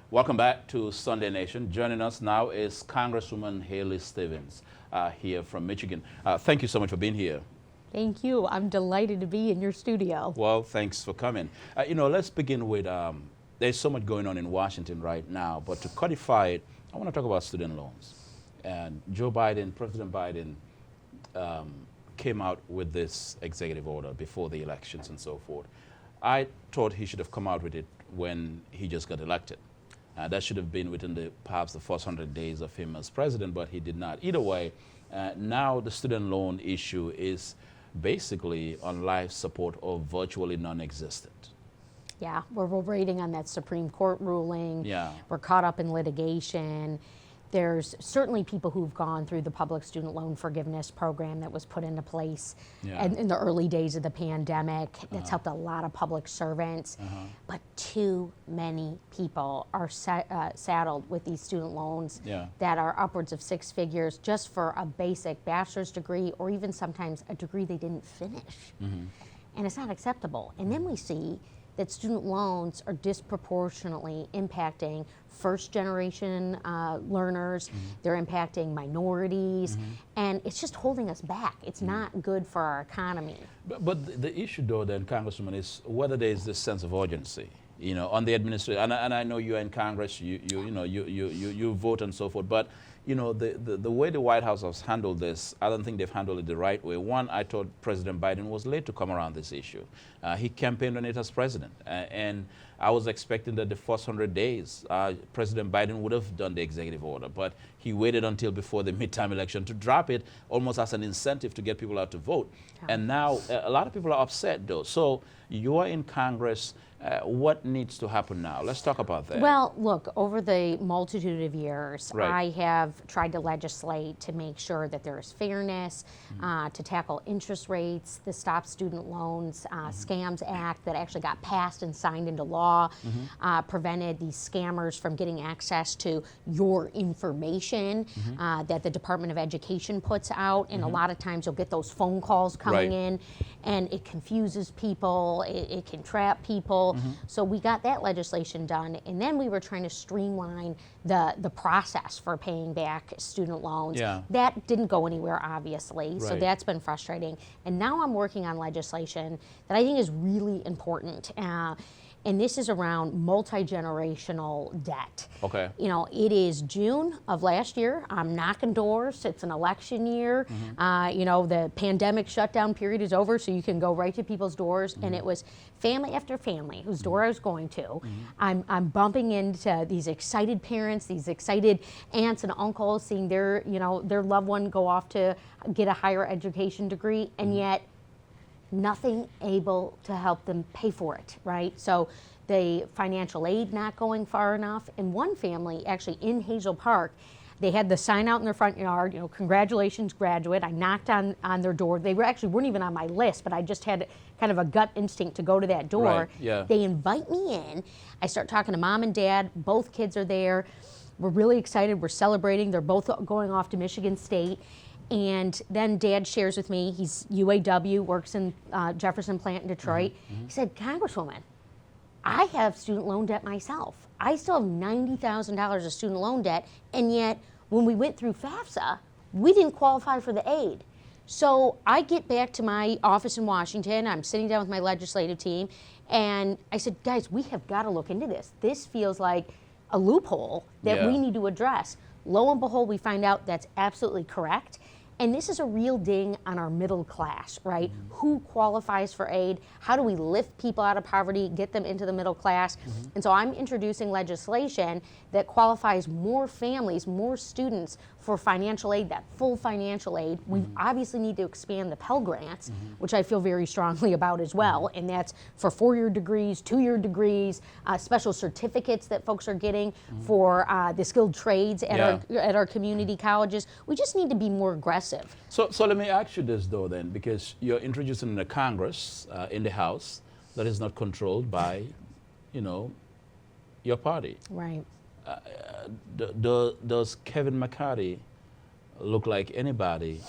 Welcome back to Sunday Nation. Joining us now is Congresswoman Haley Stevens here from Michigan. Thank you so much for being here. Thank you. I'm delighted to be in your studio. Well, thanks for coming. Let's begin with, there's so much going on in Washington right now, but to codify it, I want to talk about student loans. And President Biden came out with this executive order before the elections and so forth. I thought he should have come out with it when he just got elected. That should have been within perhaps the first 100 days of him as president, but he did not. Either way, now the student loan issue is basically on life support or virtually non-existent. Yeah, we're waiting on that Supreme Court ruling. Yeah. We're caught up in litigation. There's certainly people who've gone through the public student loan forgiveness program that was put into place in the early days of the pandemic. That's helped a lot of public servants. But too many people are saddled with these student loans that are upwards of 6 figures just for a basic bachelor's degree or even sometimes a degree they didn't finish. And it's not acceptable. And then we see that student loans are disproportionately impacting first-generation learners. They're impacting minorities, and it's just holding us back. It's not good for our economy. But the issue, though, then, Congresswoman, is whether there is this sense of urgency, on the administration. And I know you're in Congress, you vote and so forth, but the way the White House has handled this, I don't think they've handled it the right way. One, I thought President Biden was late to come around this issue. He campaigned on it as president, and I was expecting that the first 100 days, President Biden would have done the executive order, but he waited until before the midterm election to drop it, almost as an incentive to get people out to vote. And now a lot of people are upset, though. So you are in Congress. What needs to happen now? Let's talk about that. Well, look, over the multitude of years, I have tried to legislate to make sure that there is fairness, to tackle interest rates, the Stop Student Loans Scams Act that actually got passed and signed into law, prevented these scammers from getting access to your information that the Department of Education puts out. And a lot of times you'll get those phone calls coming in, and it confuses people, it can trap people. So we got that legislation done, and then we were trying to streamline the process for paying back student loans. That didn't go anywhere, obviously, so that's been frustrating. And now I'm working on legislation that I think is really important. And this is around multi-generational debt. Okay. It is June of last year. I'm knocking doors. It's an election year. The pandemic shutdown period is over, so you can go right to people's doors. And it was family after family whose door I was going to. I'm bumping into these excited parents, these excited aunts and uncles, seeing their loved one go off to get a higher education degree, and yet nothing able to help them pay for it, right? So the financial aid not going far enough. And one family, actually in Hazel Park, they had the sign out in their front yard, congratulations, graduate. I knocked on their door. They weren't even on my list, but I just had kind of a gut instinct to go to that door. They invite me in. I start talking to mom and dad. Both kids are there. We're really excited. We're celebrating. They're both going off to Michigan State. And then Dad shares with me, he's UAW, works in Jefferson plant in Detroit. He said, Congresswoman, I have student loan debt myself. I still have $90,000 of student loan debt, and yet when we went through FAFSA, we didn't qualify for the aid. So I get back to my office in Washington, I'm sitting down with my legislative team, and I said, guys, we have got to look into this. This feels like a loophole that we need to address. Lo and behold, we find out that's absolutely correct. And this is a real ding on our middle class, right? Who qualifies for aid? How do we lift people out of poverty, get them into the middle class? And so I'm introducing legislation that qualifies more families, more students for financial aid, that full financial aid. We obviously need to expand the Pell Grants, which I feel very strongly about as well. And that's for 4-year degrees, 2-year degrees, special certificates that folks are getting for the skilled trades at our community colleges. We just need to be more aggressive. So let me ask you this, though, then, because you're introducing the Congress in the House that is not controlled by, your party. Right. Does Kevin McCarthy look like anybody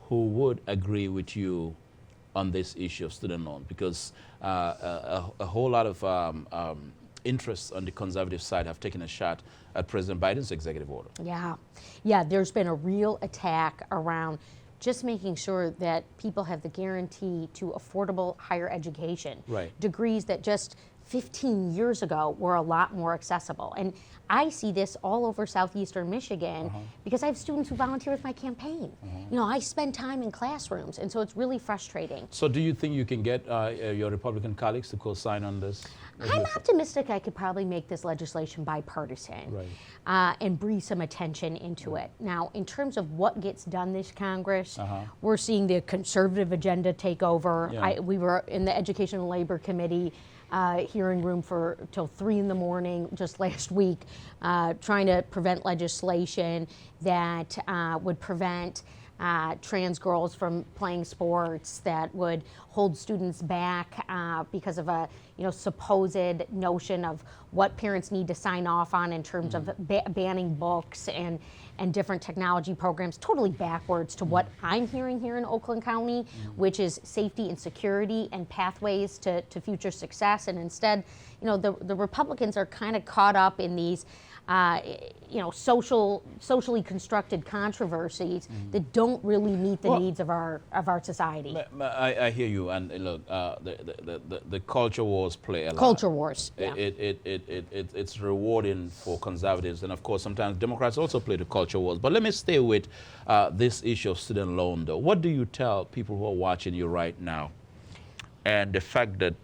who would agree with you on this issue of student loan? Because a whole lot of interests on the conservative side have taken a shot at President Biden's executive order. Yeah, there's been a real attack around just making sure that people have the guarantee to affordable higher education. Right. Degrees that just 15 years ago were a lot more accessible. And I see this all over southeastern Michigan because I have students who volunteer with my campaign. You know, I spend time in classrooms, and so it's really frustrating. So do you think you can get your Republican colleagues to co-sign on this? I'm optimistic I could probably make this legislation bipartisan, right, and breathe some attention into it. Now, in terms of what gets done this Congress, we're seeing the conservative agenda take over. Yeah. We were in the Education and Labor Committee hearing room for till 3 in the morning just last week, trying to prevent legislation that would prevent trans girls from playing sports, that would hold students back because of a supposed notion of what parents need to sign off on in terms of banning books and different technology programs, totally backwards to what I'm hearing here in Oakland County, which is safety and security and pathways to future success. And instead, the Republicans are kind of caught up in these socially constructed controversies that don't really meet the needs of our society. I hear you, and look, the culture wars play a lot. Culture wars. Yeah. It's rewarding for conservatives, and of course sometimes Democrats also play the culture wars. But let me stay with this issue of student loan, though. What do you tell people who are watching you right now, and the fact that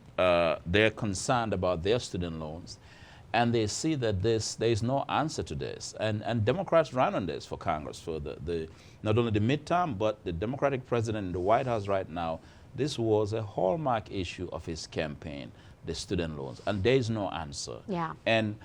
they're concerned about their student loans, and they see that there is no answer to this, and Democrats ran on this for Congress for the not only the midterm, but the Democratic president in the White House right now. This was a hallmark issue of his campaign, the student loans, and there is no answer. Yeah. And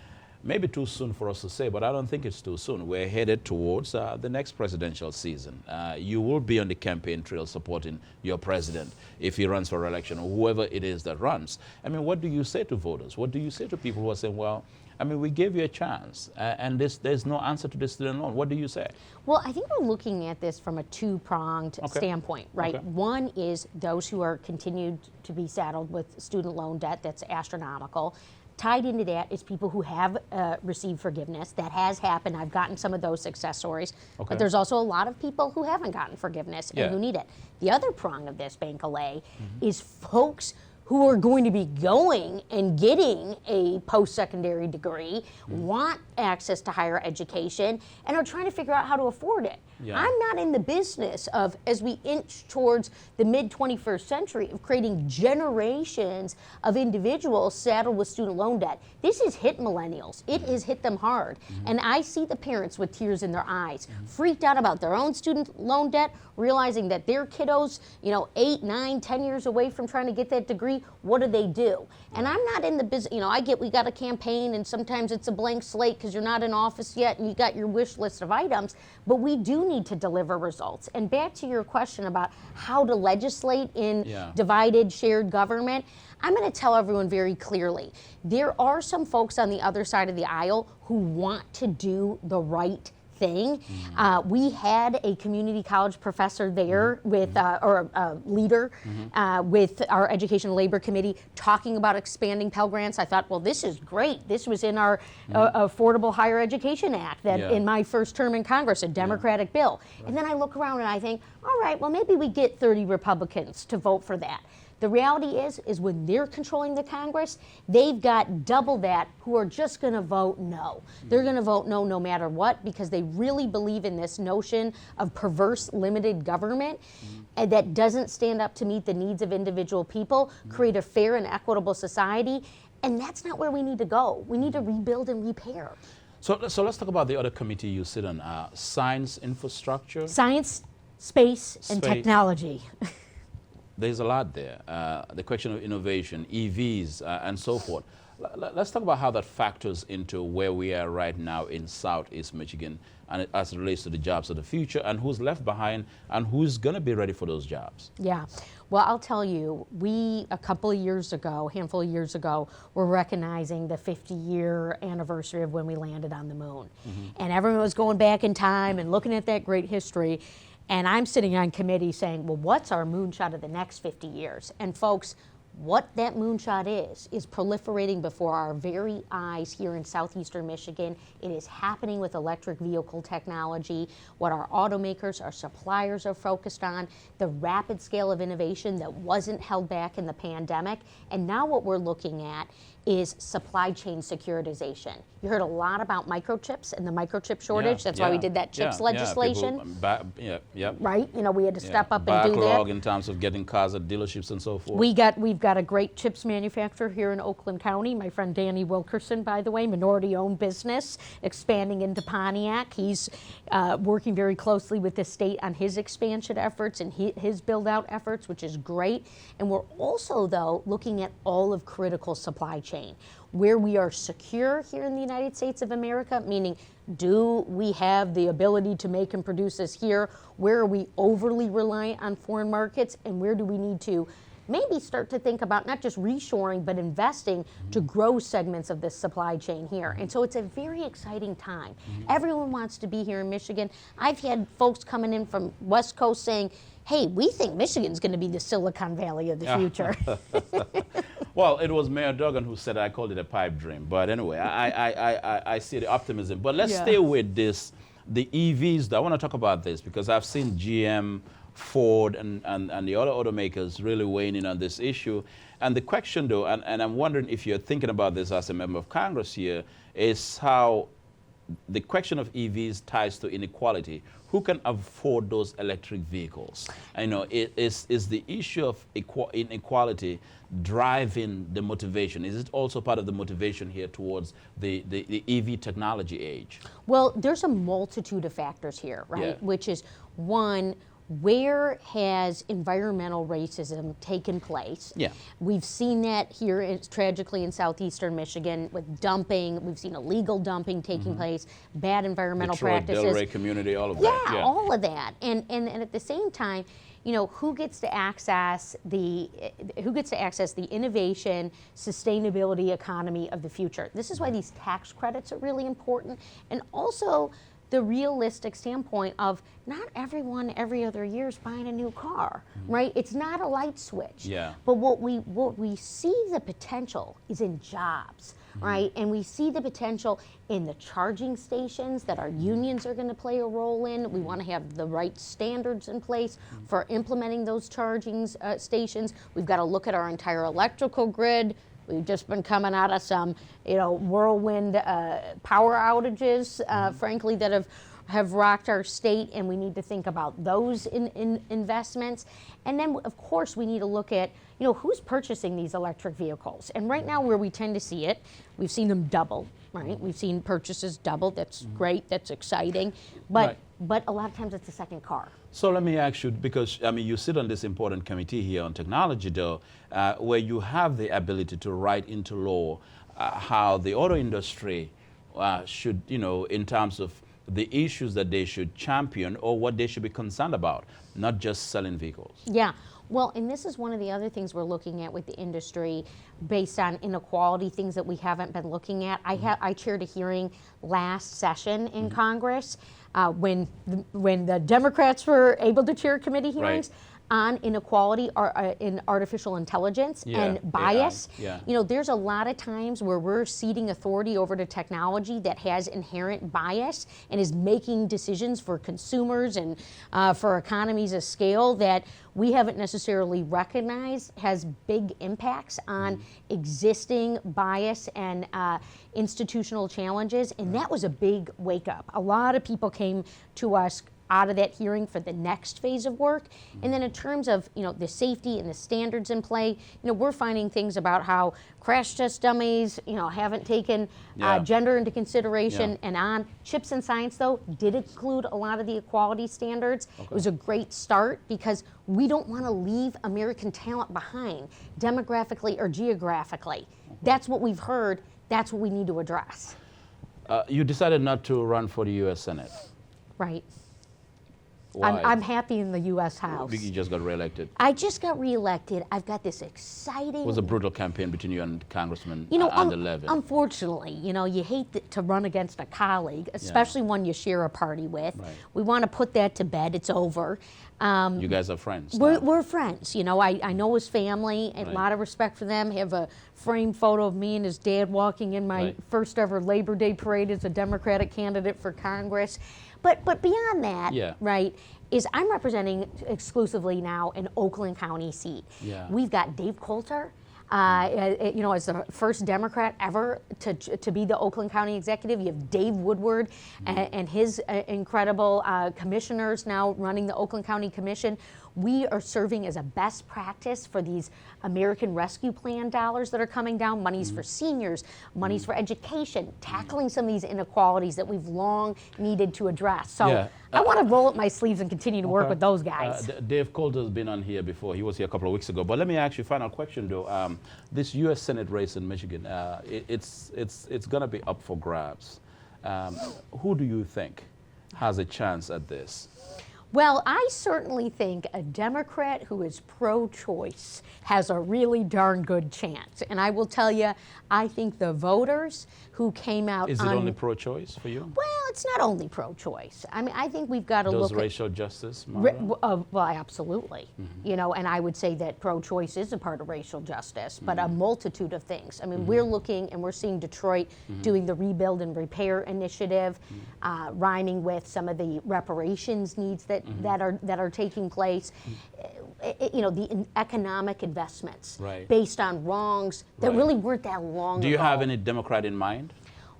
maybe too soon for us to say, but I don't think it's too soon. We're headed towards the next presidential season. You will be on the campaign trail supporting your president if he runs for re-election, or whoever it is that runs. I mean, what do you say to voters? What do you say to people who are saying, well, I mean, we gave you a chance, and there's no answer to this student loan? What do you say? Well, I think we're looking at this from a two-pronged standpoint, right? Okay. One is those who are continued to be saddled with student loan debt that's astronomical. Tied into that is people who have received forgiveness. That has happened. I've gotten some of those success stories. Okay. But there's also a lot of people who haven't gotten forgiveness and who need it. The other prong of this, Bankole, is folks who are going to be going and getting a post-secondary degree, want access to higher education, and are trying to figure out how to afford it. Yeah. I'm not in the business of, as we inch towards the mid-21st century, of creating generations of individuals saddled with student loan debt. This has hit millennials. It has hit them hard. And I see the parents with tears in their eyes, freaked out about their own student loan debt, realizing that their kiddos, 8, 9, 10 years away from trying to get that degree. What do? And I'm not in the business, we got a campaign, and sometimes it's a blank slate because you're not in office yet and you got your wish list of items, but we do need to deliver results. And back to your question about how to legislate in divided, shared government, I'm going to tell everyone very clearly, there are some folks on the other side of the aisle who want to do the right thing. We had a community college professor there with, or a leader with our Education and Labor Committee talking about expanding Pell Grants. I thought, well, this is great. This was in our Affordable Higher Education Act that in my first term in Congress, a Democratic bill. And then I look around and I think, all right, well, maybe we get 30 Republicans to vote for that. The reality is when they're controlling the Congress, they've got double that who are just going to vote no. They're going to vote no no matter what, because they really believe in this notion of perverse limited government and that doesn't stand up to meet the needs of individual people, create a fair and equitable society, and that's not where we need to go. We need to rebuild and repair. So let's talk about the other committee you sit on, science, infrastructure. Science, space, and technology. There's a lot there. The question of innovation, EVs, and so forth. Let's talk about how that factors into where we are right now in Southeast Michigan, and as it relates to the jobs of the future, and who's left behind, and who's going to be ready for those jobs. Yeah. Well, I'll tell you, we, a handful of years ago, were recognizing the 50-year anniversary of when we landed on the moon. And everyone was going back in time and looking at that great history. And I'm sitting on committee saying, well, what's our moonshot of the next 50 years? And folks, what that moonshot is proliferating before our very eyes here in southeastern Michigan. It is happening with electric vehicle technology, what our automakers, our suppliers are focused on, the rapid scale of innovation that wasn't held back in the pandemic. And now what we're looking at is supply chain securitization. You heard a lot about microchips and the microchip shortage. That's why we did that chips legislation. Right? You know, we had to step up and do that. Backlog in terms of getting cars at dealerships and so forth. We've got a great chips manufacturer here in Oakland County. My friend Danny Wilkerson, by the way, minority-owned business, expanding into Pontiac. He's working very closely with the state on his expansion efforts and his build-out efforts, which is great. And we're also, though, looking at all of critical supply chain, where we are secure here in the United States of America, meaning do we have the ability to make and produce this here? Where are we overly reliant on foreign markets? And where do we need to maybe start to think about not just reshoring, but investing to grow segments of this supply chain here? And so it's a very exciting time. Everyone wants to be here in Michigan. I've had folks coming in from West Coast saying, hey, we think Michigan's going to be the Silicon Valley of the future. Well, it was Mayor Duggan who said I called it a pipe dream. But anyway, I see the optimism. But let's stay with this, the EVs. I want to talk about this because I've seen GM, Ford, and the other automakers really weighing in on this issue. And the question, though, and I'm wondering if you're thinking about this as a member of Congress here, is how the question of EVs ties to inequality. Who can afford those electric vehicles? I know is the issue of inequality driving the motivation? Is it also part of the motivation here towards the EV technology age? Well, there's a multitude of factors here, right? Yeah. Which is, one, where has environmental racism taken place? Yeah. We've seen that here tragically in southeastern Michigan with dumping. We've seen illegal dumping taking place, bad environmental Detroit, practices. Delray community, all of that. Yeah, all of that. And at the same time, you know, who gets to access the innovation, sustainability economy of the future? This is why these tax credits are really important, and also the realistic standpoint of not everyone every other year is buying a new car, right? It's not a light switch. Yeah. But what we see the potential is in jobs, right? And we see the potential in the charging stations that our unions are going to play a role in. We want to have the right standards in place for implementing those charging stations. We've got to look at our entire electrical grid. We've just been coming out of some, you know, whirlwind power outages, frankly, that have rocked our state, and we need to think about those in investments. And then, of course, we need to look at, you know, who's purchasing these electric vehicles. And right now, where we tend to see it, we've seen them double, right? We've seen purchases double. That's great. That's exciting. But a lot of times, it's a second car. So let me ask you, because I mean, you sit on this important committee here on technology, though, where you have the ability to write into law how the auto industry should, you know, in terms of the issues that they should champion or what they should be concerned about, not just selling vehicles. Yeah. Well, and this is one of the other things we're looking at with the industry based on inequality, things that we haven't been looking at. I chaired a hearing last session in Congress when the Democrats were able to chair committee hearings on inequality in artificial intelligence and bias. You know, there's a lot of times where we're ceding authority over to technology that has inherent bias and is making decisions for consumers and for economies of scale that we haven't necessarily recognized has big impacts on existing bias and institutional challenges. And that was a big wake up. A lot of people came to us out of that hearing for the next phase of work. And then in terms of, you know, the safety and the standards in play, you know, we're finding things about how crash test dummies, you know, haven't taken gender into consideration. And on Chips and Science, though, did include a lot of the equality standards. It was a great start because we don't want to leave American talent behind demographically or geographically. That's what we've heard. That's what we need to address. You decided not to run for the U.S. Senate. Right. Why? I'm happy in the U.S. House. You just got reelected. I just got reelected. I've got this exciting. It was a brutal campaign between you and Congressman You know, and Levin. unfortunately, you know, you hate to run against a colleague, especially one you share a party with. Right. We want to put that to bed. It's over. You guys are friends now. We're friends. You know, I know his family, and a lot of respect for them. Have a framed photo of me and his dad walking in my first ever Labor Day parade as a Democratic candidate for Congress. But beyond that, right, is I'm representing exclusively now an Oakland County seat. Yeah. We've got Dave Coulter, you know, as the first Democrat ever to be the Oakland County executive. You have Dave Woodward and his incredible commissioners now running the Oakland County Commission. We are serving as a best practice for these American Rescue Plan dollars that are coming down, monies for seniors, monies for education, tackling some of these inequalities that we've long needed to address. So I want to roll up my sleeves and continue to work with those guys. Dave Coulter has been on here before. He was here a couple of weeks ago. But let me ask you a final question, though. This U.S. Senate race in Michigan, it's going to be up for grabs. Who do you think has a chance at this? Well, I certainly think a Democrat who is pro-choice has a really darn good chance. And I will tell you, I think the voters who came out Is it only pro-choice for you? Well, it's not only pro-choice. I mean, I think we've got to look Does racial justice at... matter? well, absolutely. You know, and I would say that pro-choice is a part of racial justice, but a multitude of things. I mean, we're looking and we're seeing Detroit doing the Rebuild and Repair Initiative, rhyming with some of the reparations needs that are taking place. You know, the economic investments based on wrongs that really weren't that long ago. Do you have any Democrat in mind?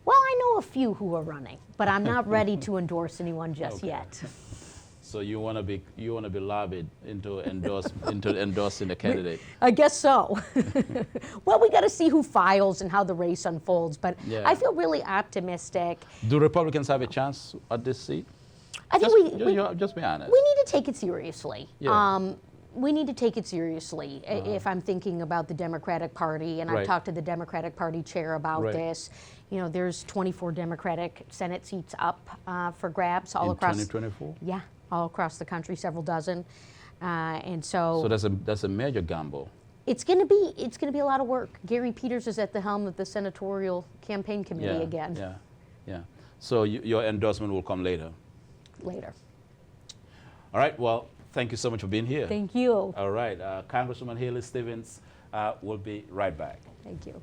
Well, I know a few who are running, but I'm not ready to endorse anyone just yet. So you want to be lobbied into endorsing a candidate? I guess so. Well, we got to see who files and how the race unfolds, but I feel really optimistic. Do Republicans have a chance at this seat? I think just be honest. We need to take it seriously. Yeah. We need to take it seriously if I'm thinking about the Democratic Party, and I've talked to the Democratic Party chair about this. You know, there's 24 Democratic Senate seats up for grabs all across. 2024? Yeah, all across the country, several dozen, and so. So that's a major gamble. It's going to be a lot of work. Gary Peters is at the helm of the senatorial campaign committee again. Yeah. So your endorsement will come later. Later. All right. Well, thank you so much for being here. Thank you. All right. Congresswoman Haley Stevens will be right back. Thank you.